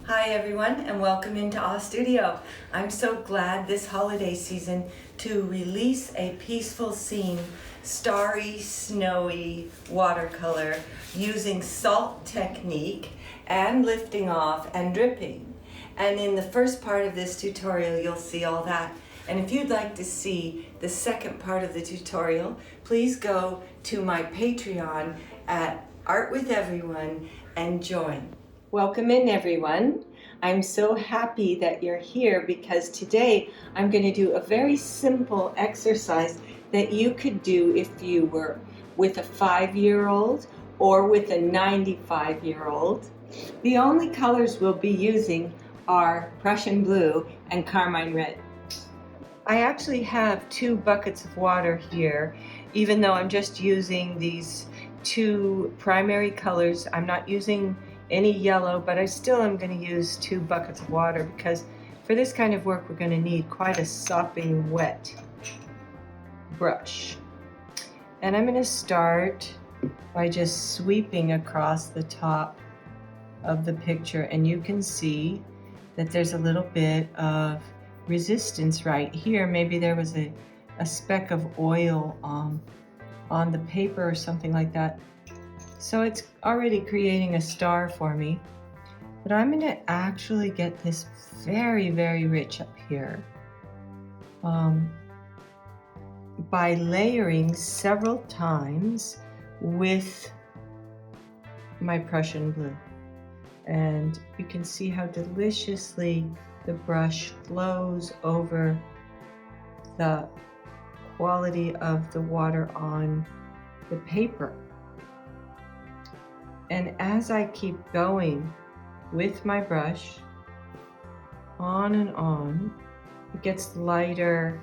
Hi everyone and welcome into our studio. I'm so glad this holiday season to release a peaceful scene, starry, snowy watercolor using salt technique and lifting off and dripping. And in the first part of this tutorial you'll see all that. And if you'd like to see the second part of the tutorial, please go to my Patreon at Art with Everyone and join. Welcome in everyone. I'm so happy that you're here because today I'm going to do a very simple exercise that you could do if you were with a 5-year-old or with a 95-year-old. The only colors we'll be using are Prussian blue and carmine red. I actually have 2 buckets of water here, even though I'm just using these 2 primary colors. I'm not using any yellow, but I still am going to use 2 buckets of water because for this kind of work we're going to need quite a sopping wet brush. And I'm going to start by just sweeping across the top of the picture, and you can see that there's a little bit of resistance right here. Maybe there was a speck of oil on the paper or something like that. So it's already creating a star for me, but I'm going to actually get this very, very rich up here by layering several times with my Prussian blue. And you can see how deliciously the brush flows over the quality of the water on the paper. And as I keep going with my brush, on and on, it gets lighter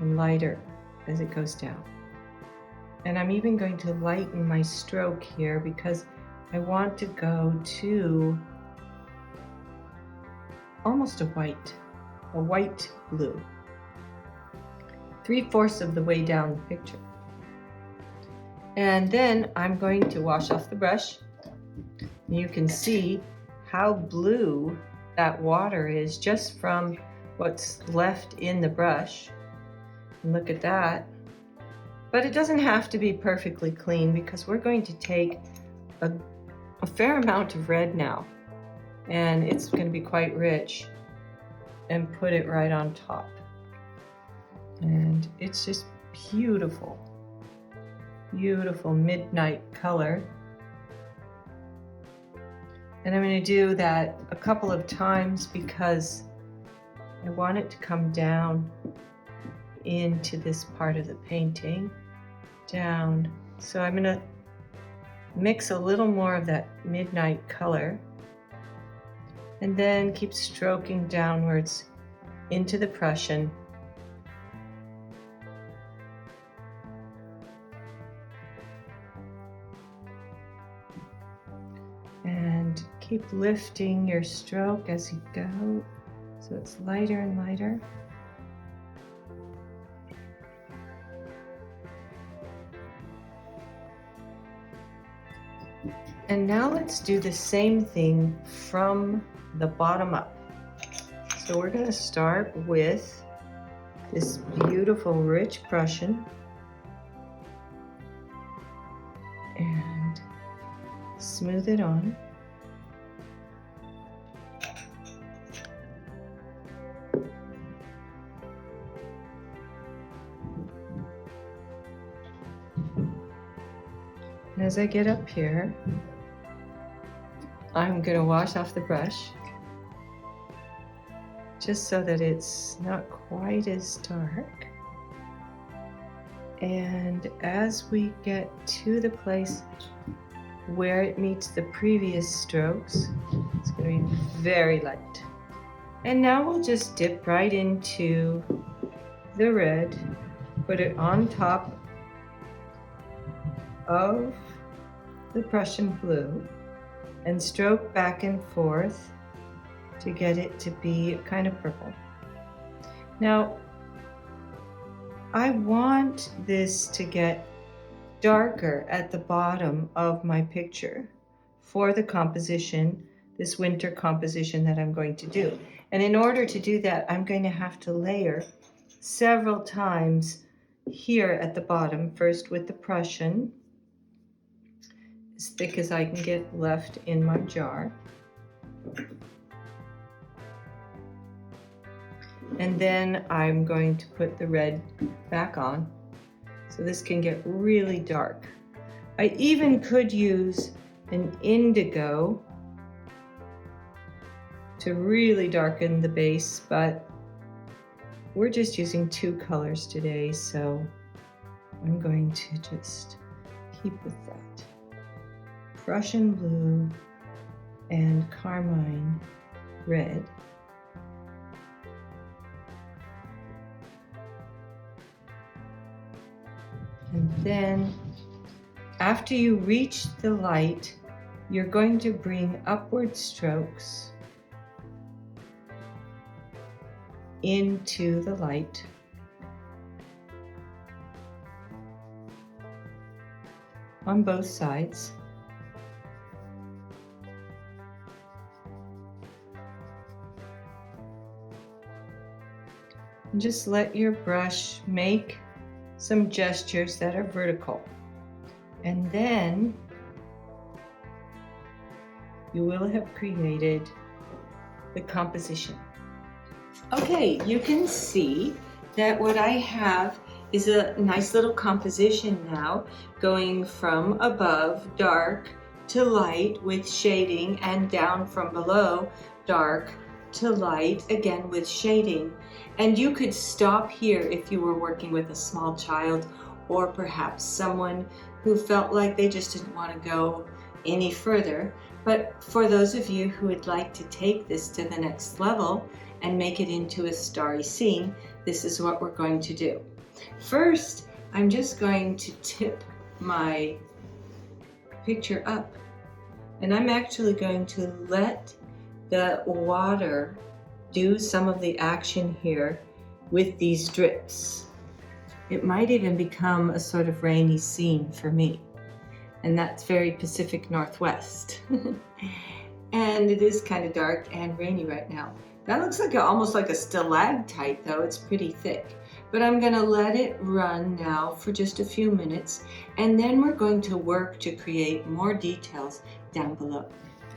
and lighter as it goes down. And I'm even going to lighten my stroke here because I want to go to almost a white blue, 3/4 of the way down the picture. And then I'm going to wash off the brush. You can see how blue that water is just from what's left in the brush. And look at that. But it doesn't have to be perfectly clean because we're going to take a fair amount of red now, and it's going to be quite rich, and put it right on top. And it's just beautiful, beautiful midnight color. And I'm going to do that a couple of times because I want it to come down into this part of the painting, down. So I'm going to mix a little more of that midnight color and then keep stroking downwards into the Prussian. And keep lifting your stroke as you go, so it's lighter and lighter. And now let's do the same thing from the bottom up. So we're going to start with this beautiful rich Prussian and smooth it on. And as I get up here, I'm going to wash off the brush just so that it's not quite as dark. And as we get to the place where it meets the previous strokes, it's going to be very light. And now we'll just dip right into the red, put it on top of the Prussian blue, and stroke back and forth to get it to be kind of purple. Now, I want this to get darker at the bottom of my picture for the composition this winter composition that I'm going to do. And in order to do that, I'm going to have to layer several times here at the bottom, first with the Prussian, as thick as I can get left in my jar. And then I'm going to put the red back on, so this can get really dark. I even could use an indigo to really darken the base, but we're just using 2 colors today, so I'm going to just keep with that. Prussian blue and carmine red. And then after you reach the light, you're going to bring upward strokes into the light. On both sides. And just let your brush make some gestures that are vertical. And then you will have created the composition. Okay, you can see that what I have is a nice little composition now, going from above dark to light with shading, and down from below dark to light again with shading. And you could stop here if you were working with a small child, or perhaps someone who felt like they just didn't want to go any further. But for those of you who would like to take this to the next level and make it into a starry scene, this is what we're going to do. First, I'm just going to tip my picture up, and I'm actually going to let the water do some of the action here with these drips. It might even become a sort of rainy scene for me, and that's very Pacific Northwest. And it is kind of dark and rainy right now. That looks like almost like a stalactite, though. It's pretty thick. But I'm gonna let it run now for just a few minutes, and then we're going to work to create more details down below.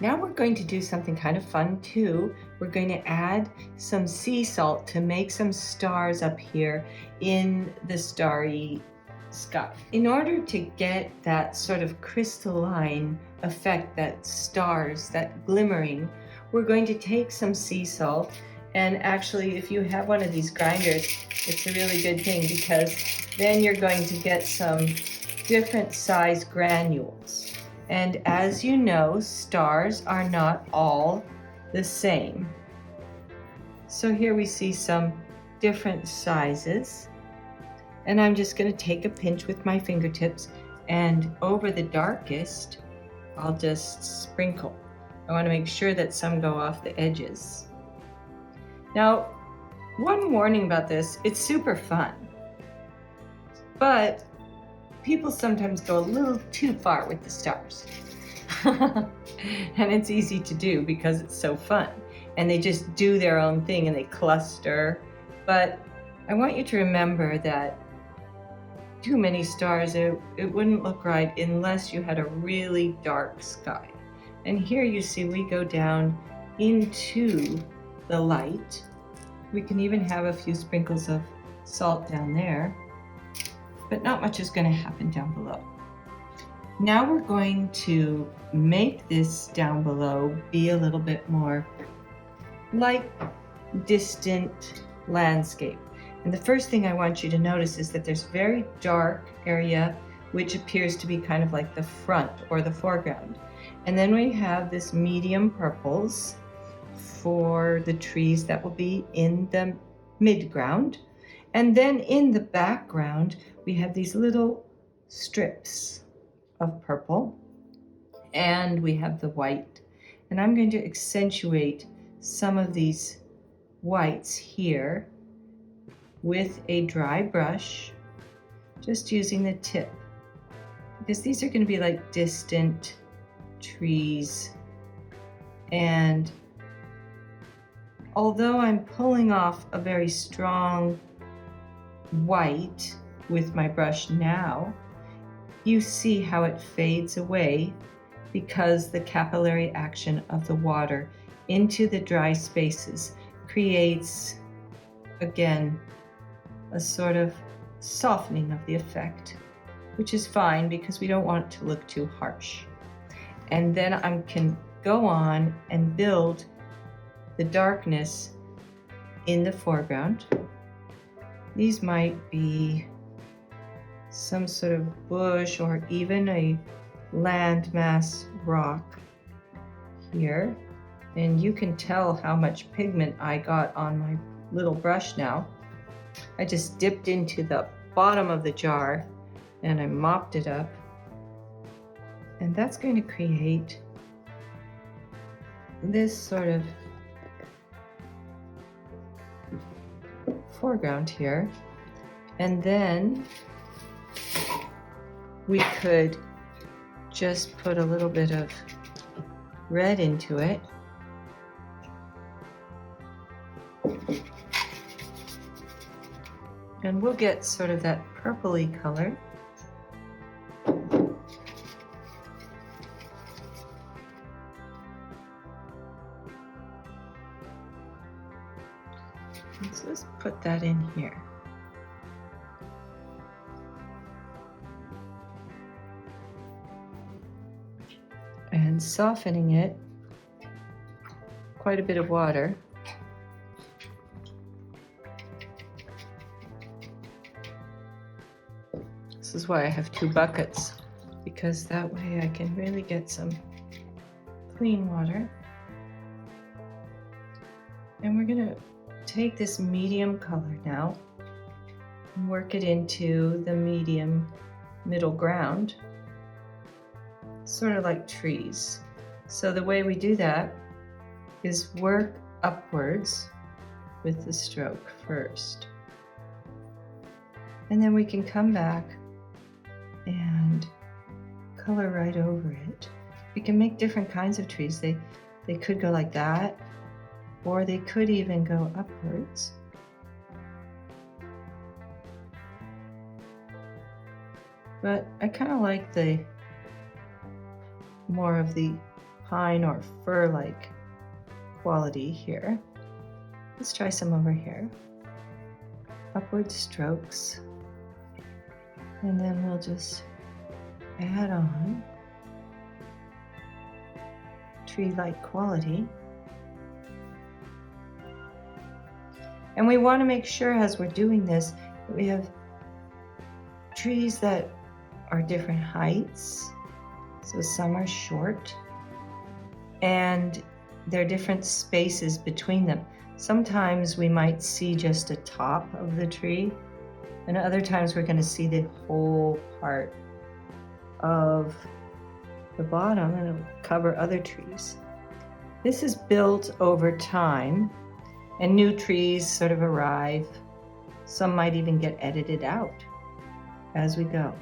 Now we're going to do something kind of fun too. We're going to add some sea salt to make some stars up here in the starry sky. In order to get that sort of crystalline effect, that stars, that glimmering, we're going to take some sea salt. And actually, if you have one of these grinders, it's a really good thing, because then you're going to get some different size granules. And as you know, stars are not all the same. So here we see some different sizes. And I'm just going to take a pinch with my fingertips, and over the darkest, I'll just sprinkle. I want to make sure that some go off the edges. Now, one warning about this, it's super fun, but people sometimes go a little too far with the stars. And it's easy to do because it's so fun, and they just do their own thing and they cluster. But I want you to remember that too many stars, it wouldn't look right unless you had a really dark sky. And here you see we go down into the light. We can even have a few sprinkles of salt down there, but not much is going to happen down below. Now we're going to make this down below be a little bit more like distant landscape. And the first thing I want you to notice is that there's a very dark area which appears to be kind of like the front or the foreground. And then we have this medium purples for the trees that will be in the midground. And then in the background, we have these little strips of purple, and we have the white. And I'm going to accentuate some of these whites here with a dry brush, just using the tip, because these are going to be like distant trees And although I'm pulling off a very strong white with my brush now, you see how it fades away because the capillary action of the water into the dry spaces creates, again, a sort of softening of the effect, which is fine because we don't want it to look too harsh. And then I can go on and build the darkness in the foreground. These might be some sort of bush or even a landmass rock here. And you can tell how much pigment I got on my little brush now. I just dipped into the bottom of the jar and I mopped it up. And that's going to create this sort of foreground here. And then we could just put a little bit of red into it. And we'll get sort of that purpley color. So let's put that in here. And softening it, quite a bit of water. This is why I have 2 buckets, because that way I can really get some clean water. And we're gonna take this medium color now and work it into the medium middle ground, sort of like trees. So the way we do that is work upwards with the stroke first. And then we can come back and color right over it. We can make different kinds of trees. They could go like that, or they could even go upwards. But I kind of like the more of the pine or fir-like quality here. Let's try some over here. Upward strokes. And then we'll just add on tree-like quality. And we want to make sure as we're doing this that we have trees that are different heights. So some are short and there are different spaces between them. Sometimes we might see just a top of the tree, and other times we're going to see the whole part of the bottom, and it'll cover other trees. This is built over time, and new trees sort of arrive. Some might even get edited out as we go.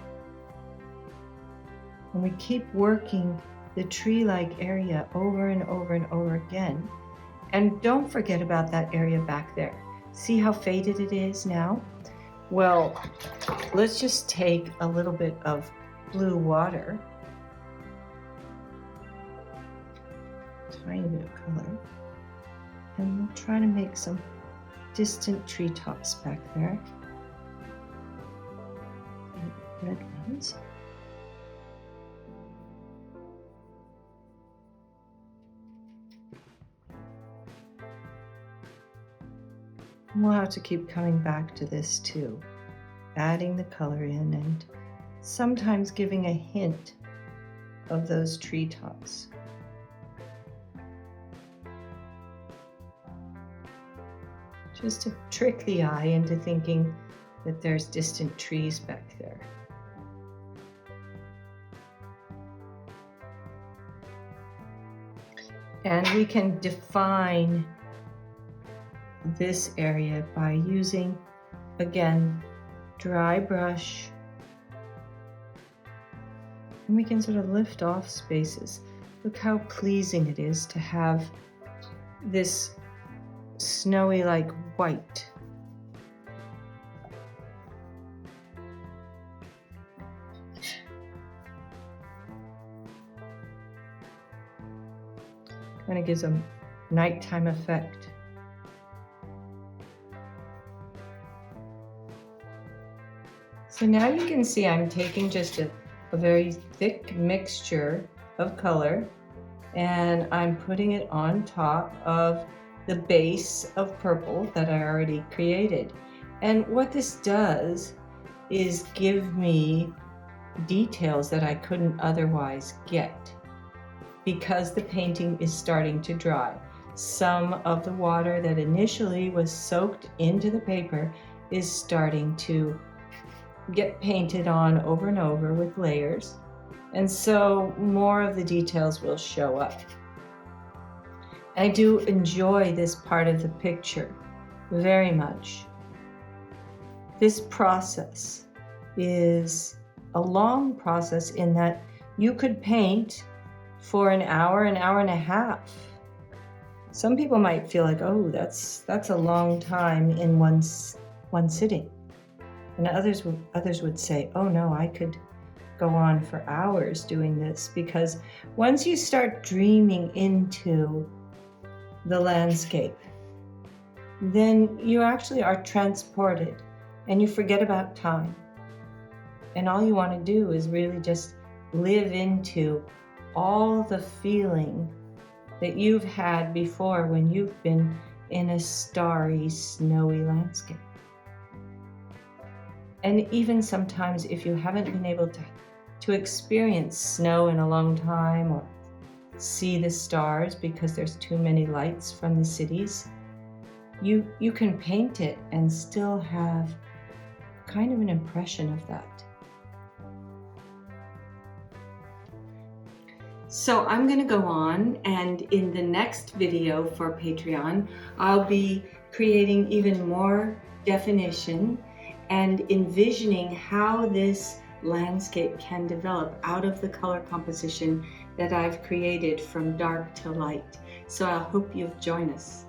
And we keep working the tree-like area over and over and over again. And don't forget about that area back there. See how faded it is now? Well, let's just take a little bit of blue water, tiny bit of color, and we'll try to make some distant treetops back there. Red ones. And we'll have to keep coming back to this too, adding the color in and sometimes giving a hint of those treetops. Just to trick the eye into thinking that there's distant trees back there. And we can define this area by using, again, dry brush. And we can sort of lift off spaces. Look how pleasing it is to have this snowy like white. Kind of gives a nighttime effect. So now you can see I'm taking just a very thick mixture of color, and I'm putting it on top of the base of purple that I already created. And what this does is give me details that I couldn't otherwise get, because the painting is starting to dry. Some of the water that initially was soaked into the paper is starting to get painted on over and over with layers, and so more of the details will show up. I do enjoy this part of the picture very much. This process is a long process in that you could paint for an hour and a half. Some people might feel like, oh, that's a long time in one sitting. And others would say, oh no, I could go on for hours doing this, because once you start dreaming into the landscape, then you actually are transported and you forget about time. And all you want to do is really just live into all the feeling that you've had before when you've been in a starry, snowy landscape. And even sometimes if you haven't been able to experience snow in a long time, or see the stars because there's too many lights from the cities, you can paint it and still have kind of an impression of that. So I'm going to go on, and in the next video for Patreon, I'll be creating even more definition and envisioning how this landscape can develop out of the color composition that I've created from dark to light. So I hope you'll join us.